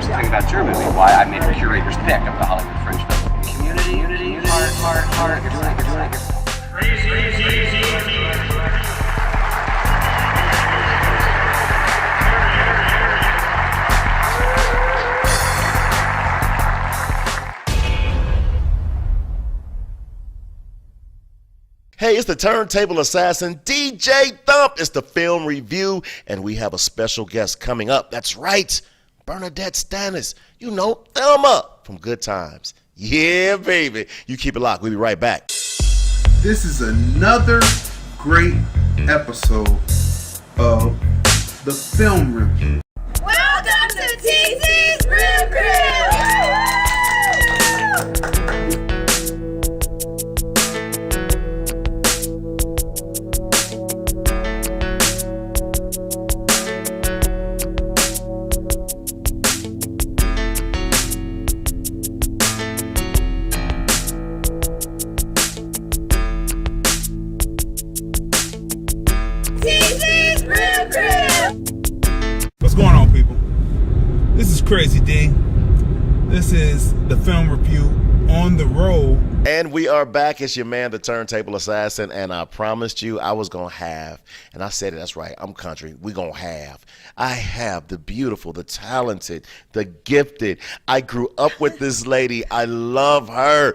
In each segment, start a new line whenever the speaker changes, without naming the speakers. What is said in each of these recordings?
here's the thing about your movie, why I made a curator's pick of the Hollywood Fringe Festival. Community, heart,
Hey, it's the turntable assassin, DJ Thump. It's the film review, and we have a special guest coming up. That's right, Bernadette Stanis. You know, THELMA from Good Times. Yeah, baby. You keep it locked. We'll be right back.
This is another great episode of the film review.
Welcome to TC's Rib Crib!
What's going on, people? This is Crazy D. This is the film review on the road.
And we are back. It's your man, the turntable assassin, and I promised you I was going to have, and I said it, that's right, I'm country, we going to have. I have the beautiful, the talented, the gifted. I grew up with this lady. I love her.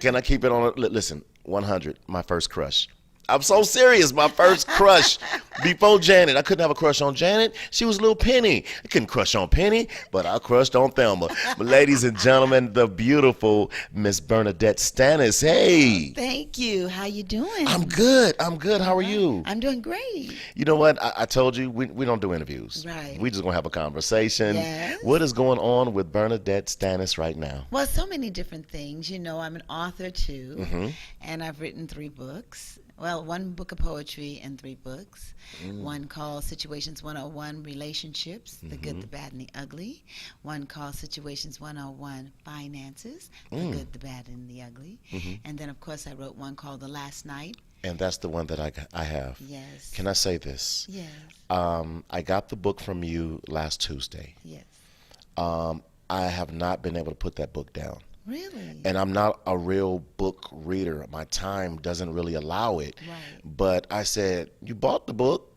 Can I keep it on? Listen, 100, my first crush. I'm so serious. My first crush before Janet. I couldn't have a crush on Janet. She was little Penny. I couldn't crush on Penny, but I crushed on Thelma. But ladies and gentlemen, the beautiful Miss Bernadette Stanis. Hey.
Thank you. How you doing?
I'm good. How are you?
I'm doing great.
You know what? I told you we don't do interviews.
Right.
We just going to have a conversation.
Yes.
What is going on with Bernadette Stanis right now?
Well, so many different things. You know, I'm an author too, and I've written 3 books. Well, 1 book of poetry and 3 books. One called Situations 101, Relationships, the Good, the Bad, and the Ugly. One called Situations 101, Finances, the Good, the Bad, and the Ugly. And then, of course, I wrote one called The Last Night.
And that's the one that I have.
Yes.
Can I say this?
Yes.
I got the book from you last Tuesday.
Yes.
I have not been able to put that book down.
Really?
And I'm not a real book reader. My time doesn't really allow it.
Right.
But I said, you bought the book.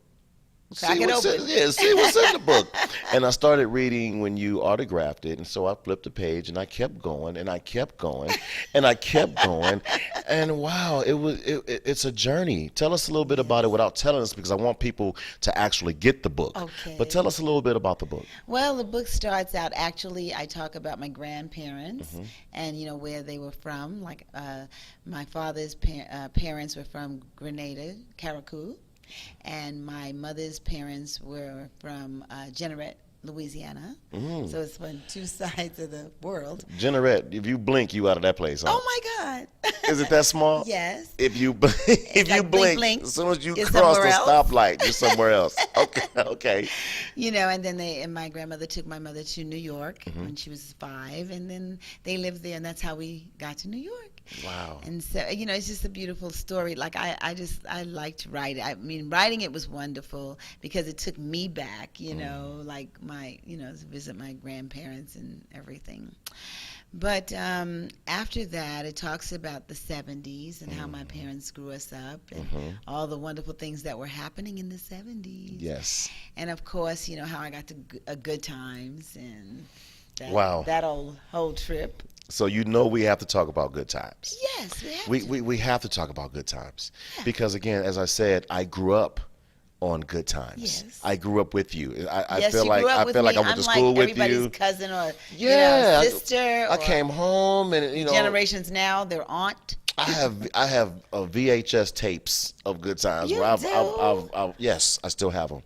Crack it open.
See what's in the book. And I started reading when you autographed it. And so I flipped the page and I kept going and I kept going and I kept going. And wow, it's a journey. Tell us a little bit about it without telling us, because I want people to actually get the book.
Okay.
But tell us a little bit about the book.
Well, the book starts out, actually, I talk about my grandparents and, you know, where they were from. Like my father's parents were from Grenada, Caracou. And my mother's parents were from Jeanneret, Louisiana. So it's on 2 sides of the world.
Jeanneret, if you blink, you out of that place. Huh?
Oh my God!
Is it that small?
Yes.
If you
like
blink, as soon as you
you're
cross the
somewhere else.
stoplight, you're somewhere else. Okay.
You know, and then my grandmother took my mother to New York when she was 5, and then they lived there, and that's how we got to New York.
Wow.
And so, you know, it's just a beautiful story. Like, I like to write it. I mean, writing it was wonderful because it took me back, you know, like to visit my grandparents and everything. But after that, it talks about the 70s and how my parents grew us up and all the wonderful things that were happening in the 70s.
Yes.
And, of course, you know, how I got to Good Times and that whole trip.
So you know we have to talk about Good Times.
Yes,
we have to talk about Good Times. Because, again, as I said, I grew up on Good Times.
Yes.
I grew up with you. I
Yes,
feel
you
like
grew up
I
with
feel like
me.
I went
I'm
to school
like
with
everybody's
you.
cousin or sister.
I
or
came home and
generations now, their aunt.
I have VHS tapes of Good Times.
You
where
do?
Yes, I still have them.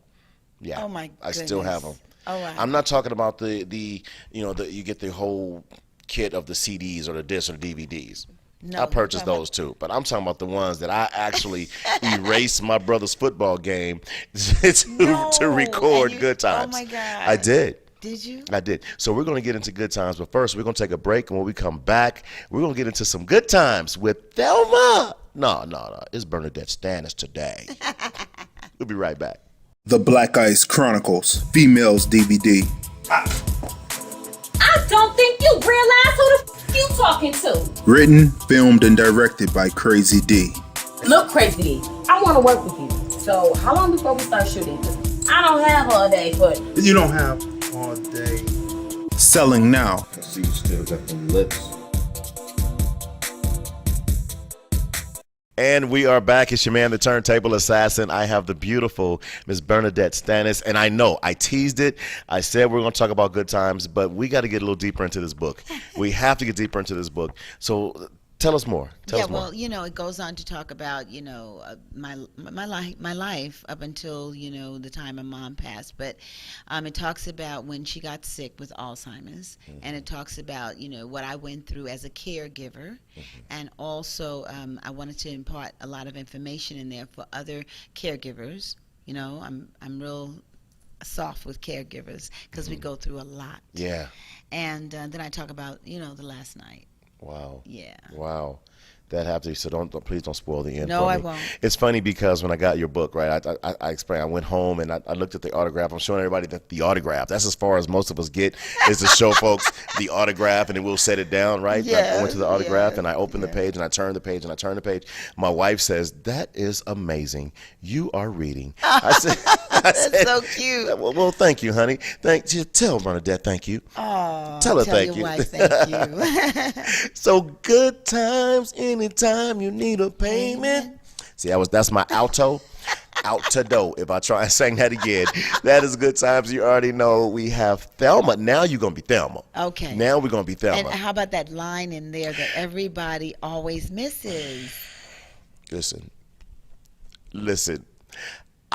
Yeah.
Oh my
I still have them.
Oh wow.
I'm not talking about the you get the whole kit of the CDs or the discs or the DVDs.
No,
I purchased those too, but I'm talking about the ones that I actually erased my brother's football game to record Good Times.
Oh my God.
I did.
Did you?
I did. So we're going to get into Good Times, but first we're going to take a break, and when we come back, we're going to get into some Good Times with THELMA. No. It's Bernadette Stanis today. We'll be right back.
The Black Ice Chronicles Females DVD.
don't think you realize who the f you talking to.
Written, filmed, and directed by Crazy D.
Look, Crazy D, I want to work with you. So how long before we start shooting? 'Cause I don't have all day, but
You don't have all day. Selling now.
I see you still got them lips. And we are back. It's your man, the turntable assassin. I have the beautiful Miss Bernadette Stanis. And I know I teased it. I said we're going to talk about good times, but we got to get a little deeper into this book. We have to get deeper into this book. So tell us more. Tell us more.
Well, it goes on to talk about, my life up until, the time my mom passed. But it talks about when she got sick with Alzheimer's, and it talks about, what I went through as a caregiver, and also I wanted to impart a lot of information in there for other caregivers. I'm real soft with caregivers because we go through a lot.
Yeah.
And then I talk about, the last night.
Wow.
Yeah.
Wow. That happened. So please don't spoil the end.
No,
for me.
I won't.
It's funny because when I got your book, right, I explained. I went home and I looked at the autograph. I'm showing everybody the autograph. That's as far as most of us get, is to show folks the autograph, and then we'll set it down, right?
Yes,
I went to the autograph and I opened the page and I turned the page and I turned the page. My wife says, "That is amazing. You are reading." I said,
That's so cute.
Well, thank you, honey. Tell Bernadette thank you.
Oh,
Tell her
tell
thank
your
you.
wife thank you.
So good times anytime you need a payment. See, that's my alto. Out to do. If I try and sing that again, that is good times. You already know we have Thelma. Now you're going to be Thelma.
Okay.
Now we're going to be Thelma.
And how about that line in there that everybody always misses?
Listen.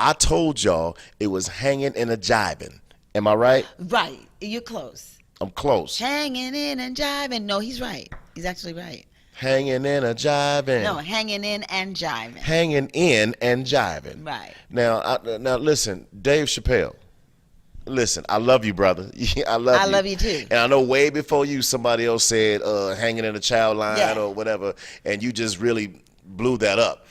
I told y'all it was hanging and a jiving. Am I right?
Right. You're close.
I'm close.
Hanging in and jiving. No, he's right. He's actually right.
Hanging in a jiving.
No, hanging in and jiving.
Hanging in and jiving.
Right.
Now listen, Dave Chappelle. Listen, I love you, brother. I love you
too.
And I know way before you, somebody else said hanging in a child line or whatever, and you just really blew that up.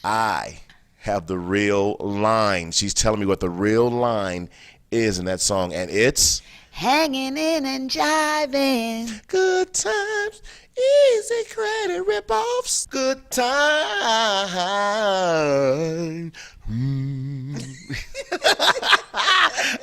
I have the real line. She's telling me what the real line is in that song, and it's
hanging in and jiving.
Good times, easy credit ripoffs. Good time.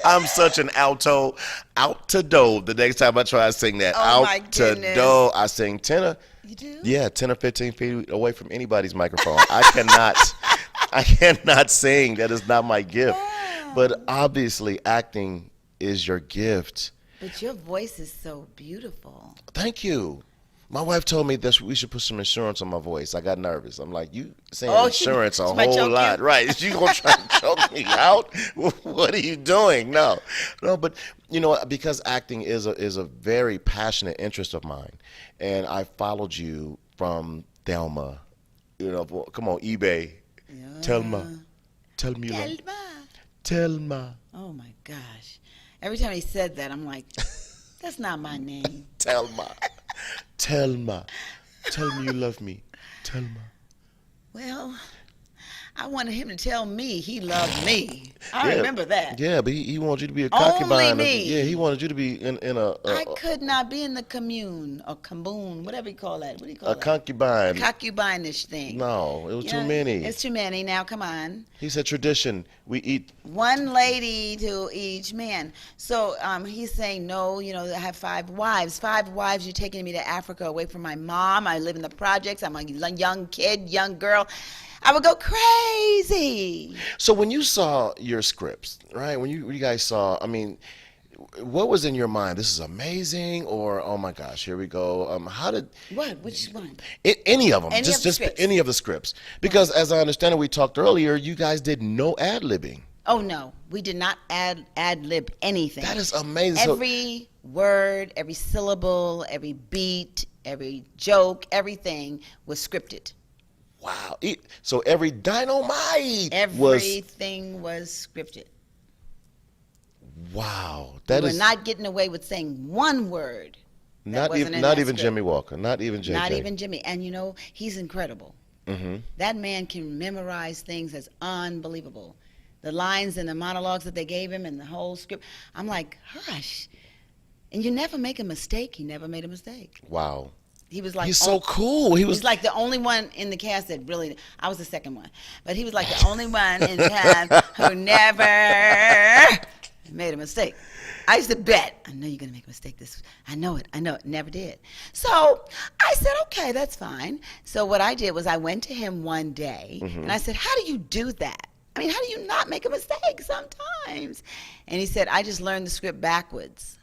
I'm such an alto. Out to do. The next time I try to sing that,
Oh my
out to
goodness.
do. I sing tenor.
You do?
Yeah, 10 or 15 feet away from anybody's microphone. I cannot sing. That is not my gift.
Wow.
But obviously, acting is your gift.
But your voice is so beautiful.
Thank you. My wife told me that we should put some insurance on my voice. I got nervous. I'm like, you saying insurance a
she might
whole
choke
lot.
you.
Right. You going to try to choke me out? What are you doing? No, but because acting is a very passionate interest of mine. And I followed you from Thelma. Come on, eBay.
Yeah.
Thelma. Tell me. Thelma.
Oh my gosh. Every time he said that, I'm like, that's not my name.
Thelma. Thelma. Tell me you love me. Thelma.
Well, I wanted him to tell me he loved me. I remember that.
Yeah, but he wanted you to be a
Only
concubine.
me.
Yeah, he wanted you to be in a
I could not be in the commune or commune, whatever you call that. What do you call
a
that?
concubine.
Concubine-ish thing.
No, it was too many.
It's too many. Now, come on.
He said tradition. We eat.
One lady to each man. So he's saying, no, I have 5 wives. 5 wives, you're taking me to Africa away from my mom. I live in the projects. I'm a young kid, young girl. I would go crazy.
So when you saw your scripts, right? When you guys saw, what was in your mind? This is amazing, or oh my gosh, here we go.
What? Which one?
Any of them?
Any
just
of the scripts.
any of the scripts. Because as I understand it, we talked earlier. You guys did no ad-libbing.
Oh no, we did not ad-lib anything.
That is amazing.
Every word, every syllable, every beat, every joke, everything was scripted.
Wow. So every dynamite
Everything was scripted.
Wow.
We're not getting away with saying one word.
Not even Jimmy Walker. Not even JJ.
Not even Jimmy. And he's incredible.
Mm-hmm.
That man can memorize things that's unbelievable. The lines and the monologues that they gave him and the whole script. I'm like, hush. And you never make a mistake. He never made a mistake.
Wow.
He was like,
he's so cool.
He's like the only one in the cast that really, I was the second one, but he was like the only one in the cast who never made a mistake. I used to bet, I know you're going to make a mistake this, I know it, never did. So I said, okay, that's fine. So what I did was I went to him one day and I said, how do you do that? I mean, how do you not make a mistake sometimes? And he said, I just learned the script backwards.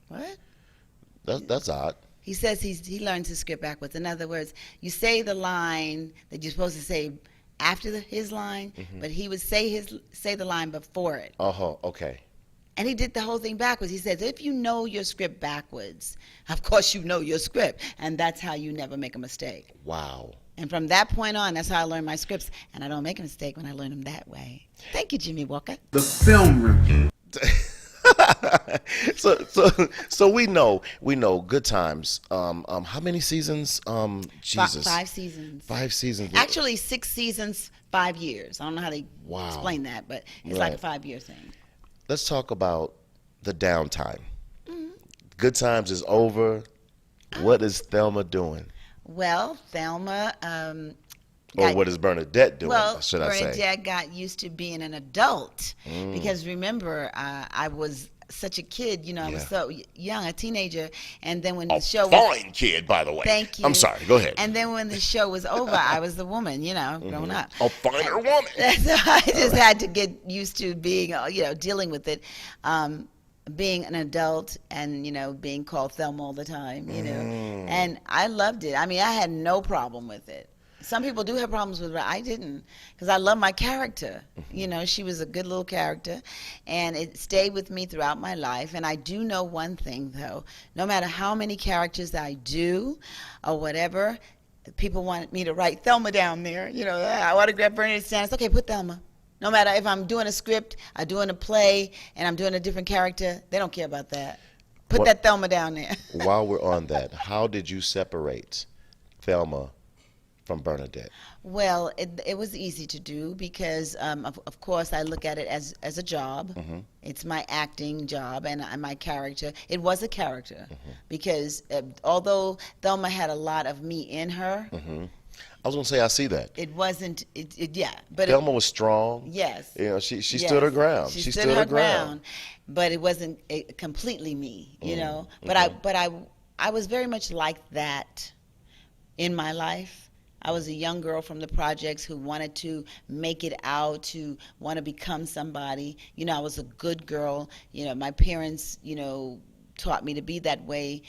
What?
That's odd.
He says he learns his script backwards. In other words, you say the line that you're supposed to say after his line, but he would say the line before it.
Okay.
And he did the whole thing backwards. He says, if you know your script backwards, of course you know your script, and that's how you never make a mistake.
Wow.
And from that point on, that's how I learned my scripts, and I don't make a mistake when I learn them that way. Thank you, Jimmy Walker.
The film review.
so we know Good Times. How many seasons? Jesus.
5 seasons.
5 seasons.
Actually, 6 seasons, 5 years. I don't know how they
Wow.
explain that, but it's
Right.
like a 5-year thing.
Let's talk about the downtime. Good Times is over. What is Thelma doing?
Well, Thelma.
Or what is Bernadette doing, should I say?
Bernadette got used to being an adult because remember, I was such a kid, you know, I was so young, a teenager, and then when the show was...
Fine kid, by the way.
Thank you.
I'm sorry, go ahead.
And then when the show was over, I was the woman, you know, grown up.
A finer woman.
So I just had to get used to being, you know, dealing with it. Being an adult and, you know, being called Thelma all the time, you know. And I loved it. I mean, I had no problem with it. Some people do have problems with it. I didn't, because I love my character. You know, she was a good little character, and it stayed with me throughout my life. And I do know one thing, though. No matter how many characters I do or whatever, people want me to write Thelma down there. You know, I want to grab Bern Stanis. Okay, put Thelma. No matter if I'm doing a script, I'm doing a play, and I'm doing a different character, they don't care about that. Put that Thelma down there.
While we're on that, how did you separate Thelma from Bernadette?
Well, it was easy to do because, of course, I look at it as a job. It's my acting job and my character. It was a character because although Thelma had a lot of me in her,
I was gonna say I see that.
it wasn't. But
Thelma was strong.
yes,
You know, she
yes.
stood her ground.
She stood her ground, but it wasn't completely me. You know, but I was very much like that in my life. I was a young girl from the projects who wanted to make it out, to want to become somebody. You know, I was a good girl. You know, my parents, you know, taught me to be that way.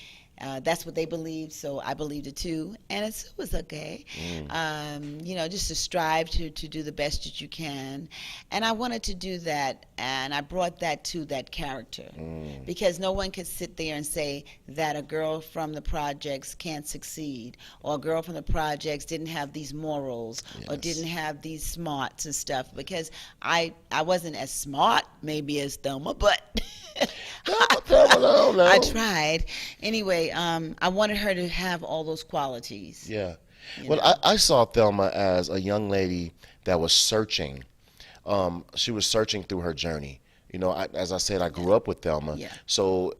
That's what they believed, so I believed it too, and it was okay. You know, just to strive to do the best that you can, and I wanted to do that, and I brought that to that character, because no one could sit there and say that a girl from the projects can't succeed, or a girl from the projects didn't have these morals, or didn't have these smarts and stuff, because I wasn't as smart maybe as Thelma, but I tried. Anyway, I wanted her to have all those qualities.
Yeah. Well, I saw Thelma as a young lady that was searching. She was searching through her journey. You know, as I said, I grew up with Thelma.
Yeah.
So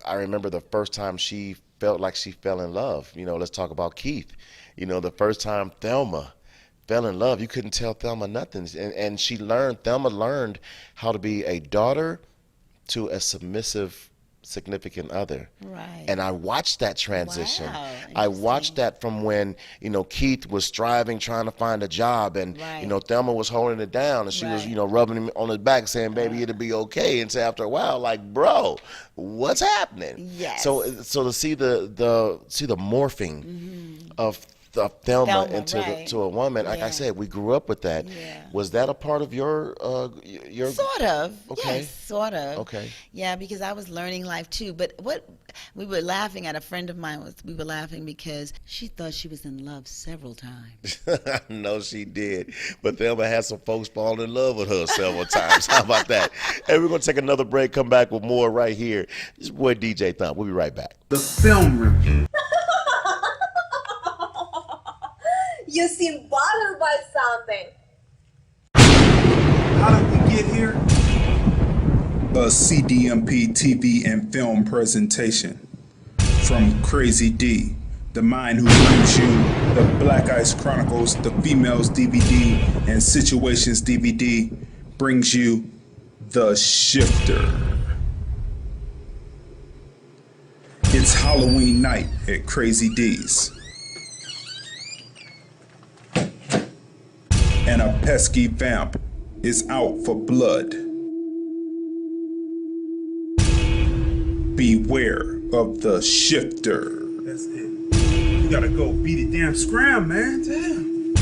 I remember the first time she felt like she fell in love. You know, let's talk about Keith. You know, the first time Thelma fell in love, you couldn't tell Thelma nothing. And Thelma learned how to be a daughter to a submissive significant other.
Right.
And I watched that transition.
Wow,
I watched that from when, you know, Keith was striving, trying to find a job, and, you know, Thelma was holding it down, and she was, you know, rubbing him on his back saying, baby, it'll be okay. And so after a while, like, bro, what's happening?
Yes.
So to see the morphing of Thelma into to a woman, like I said, we grew up with that.
Yeah.
Was that a part of your
Sort of.
Okay.
Yes, sort of.
Okay.
Yeah, because I was learning life too. But what we were laughing at, a friend of mine we were laughing because she thought she was in love several times.
No, she did. But Thelma had some folks fall in love with her several times. How about that? Hey, we're going to take another break, come back with more right here. This is boy DJ Thump. We'll be right back.
The film review.
You seem bothered by something.
How did we get here? A CDMP TV and film presentation from Crazy D, the mind who brings you the Black Ice Chronicles, the Females DVD, and Situations DVD, brings you The Shifter. It's Halloween night at Crazy D's. And a pesky vamp is out for blood. Beware of the shifter. That's it. You gotta go beat it damn scram, man. Damn.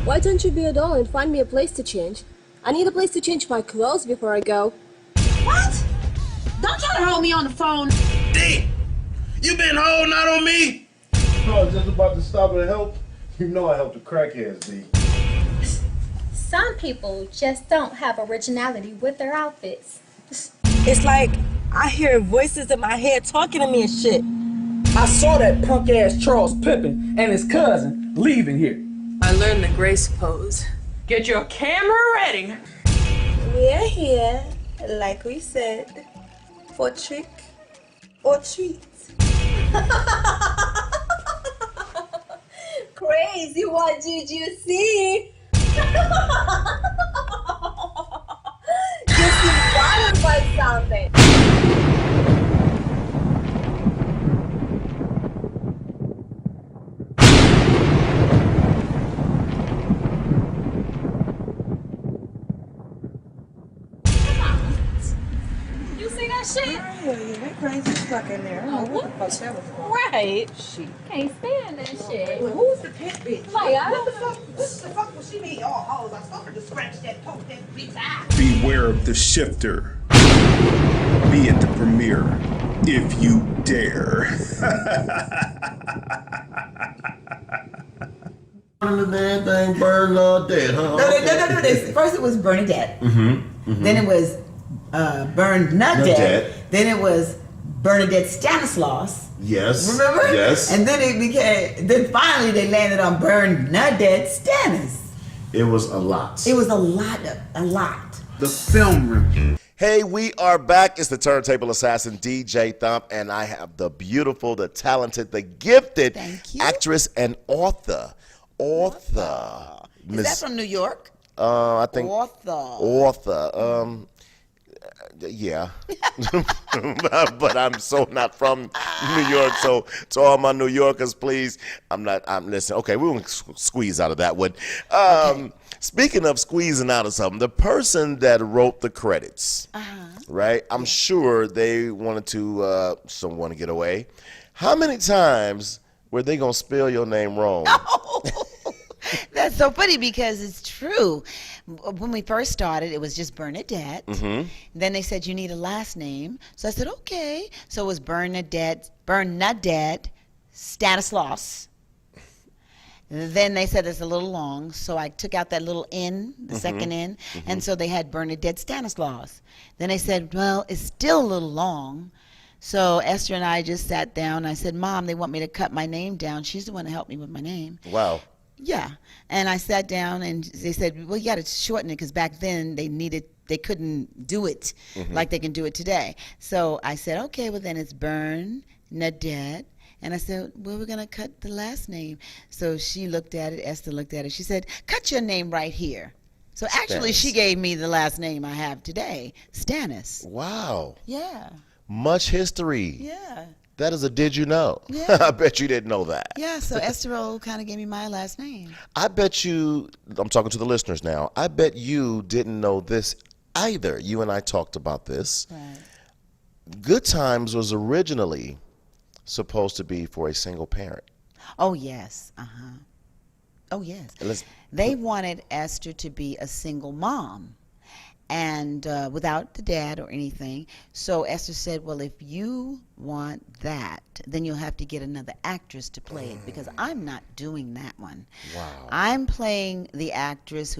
Why don't you be a doll and find me a place to change? I need a place to change my clothes before I go.
What? Don't try to hold me on the phone.
D! You been holding out on me?
I was just about to stop and help. You know I help the crackheads, D.
Some people just don't have originality with their outfits.
It's like I hear voices in my head talking to me and shit.
I saw that punk ass Charles Pippen and his cousin leaving here.
I learned the grace pose. Get your camera ready.
We're here, like we said, for trick or treat. Crazy, what did you see? You seem bothered by something.
You see that shit?
You went crazy stuck in there. I don't know what the fuck that was for.
Right. Can't stand that shit.
Well, who's the pit bitch?
Like, I
what
don't
the fuck was she need all hoes? I told her to scratch that, poke that bitch out.
Beware of the shifter. Be at the premiere if you dare.
The damn thing burned all dead, huh?
No. First it was Bernadette. Then it was Bern Nadette. Then it was Bernadette Stanislaus.
Yes.
Remember?
Yes.
And then it became. Then finally they landed on Bernadette Stanis.
It was a lot.
It was a lot.
The film review.
Hey, we are back. It's the turntable assassin, DJ Thump, and I have the beautiful, the talented, the gifted actress and author.
Is that from New York?
I think author. Yeah, but I'm so not from New York. So to all my New Yorkers, please, I'm listening. Okay, we won't squeeze out of that one. Speaking of squeezing out of something, the person that wrote the credits, right? I'm sure they wanted to someone to get away. How many times were they gonna spell your name wrong?
That's so funny because it's true. When we first started, it was just Bernadette. Then they said you need a last name. So I said, okay. So it was Bernadette Stanislaus. Then they said it's a little long. So I took out that little N, the second N. And so they had Bernadette Stanislaus. Then they said, well, it's still a little long. So Esther and I just sat down. I said, Mom, they want me to cut my name down. She's the one that helped me with my name.
Wow.
Yeah, and I sat down and they said, well, you got to shorten it because back then they couldn't do it like they can do it today. So I said, okay, well then it's Bern Nadette. And I said, well, we're going to cut the last name. So she looked at it, Esther looked at it. She said, cut your name right here. So actually she gave me the last name I have today, Stanis.
Wow.
Yeah.
Much history.
Yeah.
That is a did you know?
Yeah.
I bet you didn't know that.
Yeah, so Esther kind of gave me my last name.
I bet you, I'm talking to the listeners now, I bet you didn't know this either. You and I talked about this.
Right.
Good Times was originally supposed to be for a single parent.
Oh, yes. Oh, yes. They wanted Esther to be a single mom and without the dad or anything. So Esther said, well, if you want that, then you'll have to get another actress to play it because I'm not doing that one.
Wow.
I'm playing the actress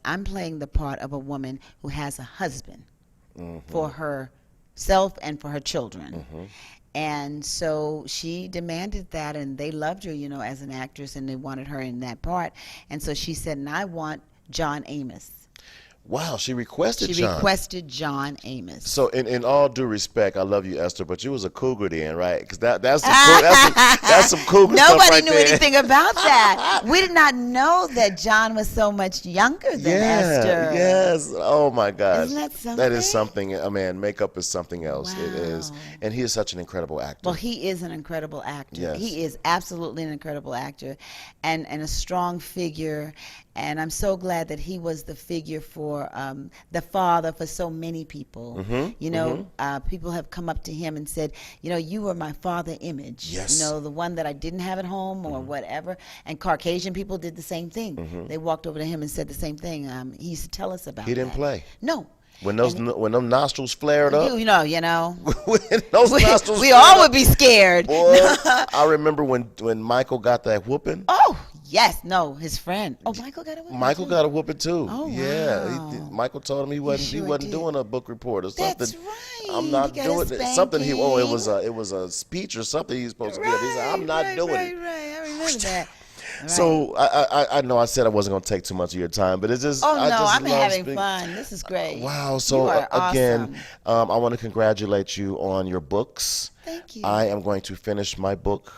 I'm playing the part of a woman who has a husband for herself and for her children. And so she demanded that, and they loved her, as an actress, and they wanted her in that part. And so she said, and I want John Amos.
Wow, she requested
She
John.
requested John Amos.
So, in all due respect, I love you, Esther, but you was a cougar then, right? Because that's some cougar stuff
Nobody
right
knew
there.
anything about that. We did not know that John was so much younger than Esther.
Yes. Oh my gosh.
Isn't that something?
That is something. Man, makeup is something else. It is, and he is such an incredible actor.
Well, he is an incredible actor.
Yes.
He is absolutely an incredible actor, and a strong figure. And I'm so glad that he was the figure for the father for so many people. You know, people have come up to him and said, you know, you were my father image.
Yes.
You know, the one that I didn't have at home or whatever. And Caucasian people did the same thing. They walked over to him and said the same thing. He used to tell us about
He didn't play.
No.
When them nostrils flared up,
you know,
when those nostrils
we
flared
all
up,
would be scared.
Boy, I remember when Michael got that whooping.
Oh yes, no, his friend. Oh, Michael got a whooping.
Michael got a whooping too.
Oh,
yeah,
wow.
Michael told him he wasn't doing a book report or something.
That's right.
I'm not
He got a
doing it. Something it
spanking.
was a speech or something he was supposed to give. He said, I'm not doing it.
Right. I remember that. Right.
So I know I said I wasn't going to take too much of your time, but it's just
I'm
love
having
speaking.
fun. This is great.
Wow. So
You are
again,
awesome.
I want to congratulate you on your books.
Thank you.
I am going to finish my book.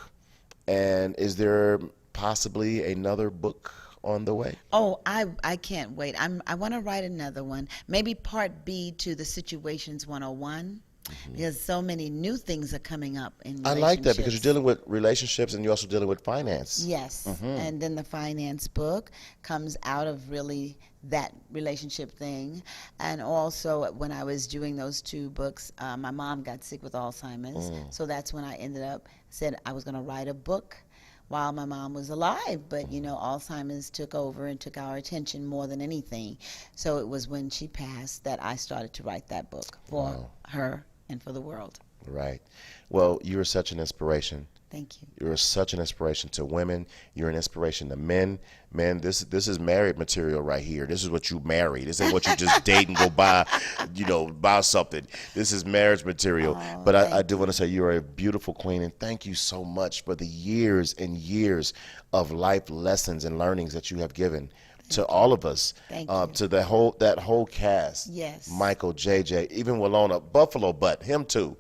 And is there possibly another book on the way?
Oh, I can't wait. I want to write another one. Maybe part B to the Situations 101. Because so many new things are coming up in relationships.
I like that because you're dealing with relationships and you're also dealing with finance.
Yes. And then the finance book comes out of really that relationship thing. And also when I was doing those two books, my mom got sick with Alzheimer's. So that's when I said I was going to write a book while my mom was alive. But, you know, Alzheimer's took over and took our attention more than anything. So it was when she passed that I started to write that book for her and for the world.
Right. Well, you are such an inspiration.
Thank you.
You're such an inspiration to women. You're an inspiration to men. Men, this is married material right here. This is what you marry. This ain't what you just date and go buy, buy something. This is marriage material. But I do want to say you're a beautiful queen, and thank you so much for the years and years of life lessons and learnings that you have given to all of us, to that whole cast.
Yes.
Michael, JJ, even Walona, Buffalo Butt, him too.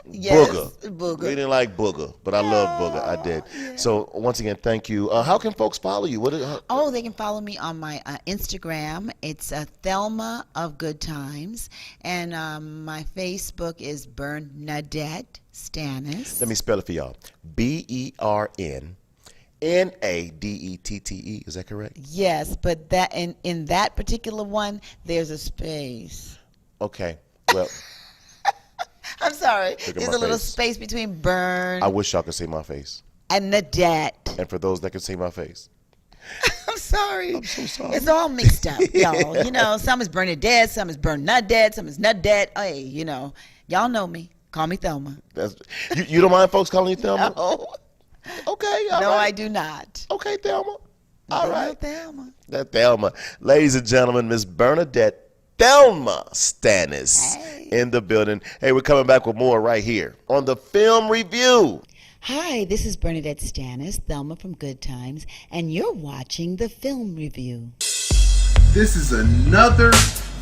Yes,
Booger. We didn't like Booger, but I love Booger. I did. Yeah. So once again, thank you. How can folks follow you?
They can follow me on my Instagram. It's Thelma of Good Times, and my Facebook is Bern Nadette Stanis.
Let me spell it for y'all. BERN. Nadette. Is that correct?
Yes, but that in that particular one, there's a space.
Okay. Well,
I'm sorry. There's a little space between Bern.
I wish y'all could see my face.
And Nadette.
And for those that can see my face.
I'm sorry.
I'm so sorry.
It's all mixed up, y'all. You know, some is Bernadette, some is Bernadette, some is Nadette. Hey, you know, y'all know me. Call me Thelma.
You don't mind folks calling you Thelma?
No.
Okay,
all right.
I
do not.
Okay, Thelma. All right.
Thelma.
That Thelma. Ladies and gentlemen, Miss Bernadette Thelma Stanis in the building. Hey, we're coming back with more right here on the Film Review.
Hi, this is Bernadette Stanis, Thelma from Good Times, and you're watching the Film Review.
This is another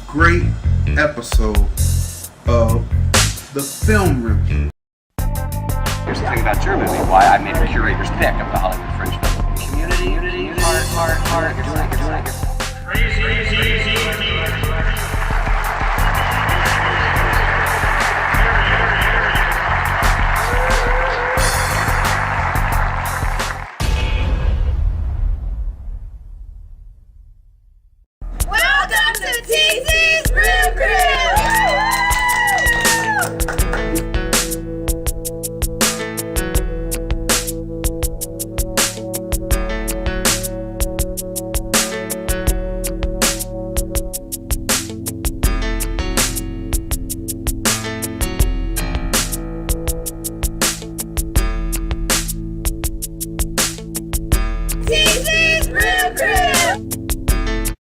great episode of the Film Review.
Here's the thing about your movie, why I made a curator's pick of the Hollywood Fringe Festival. Community, heart, you're doing it.
Crazy.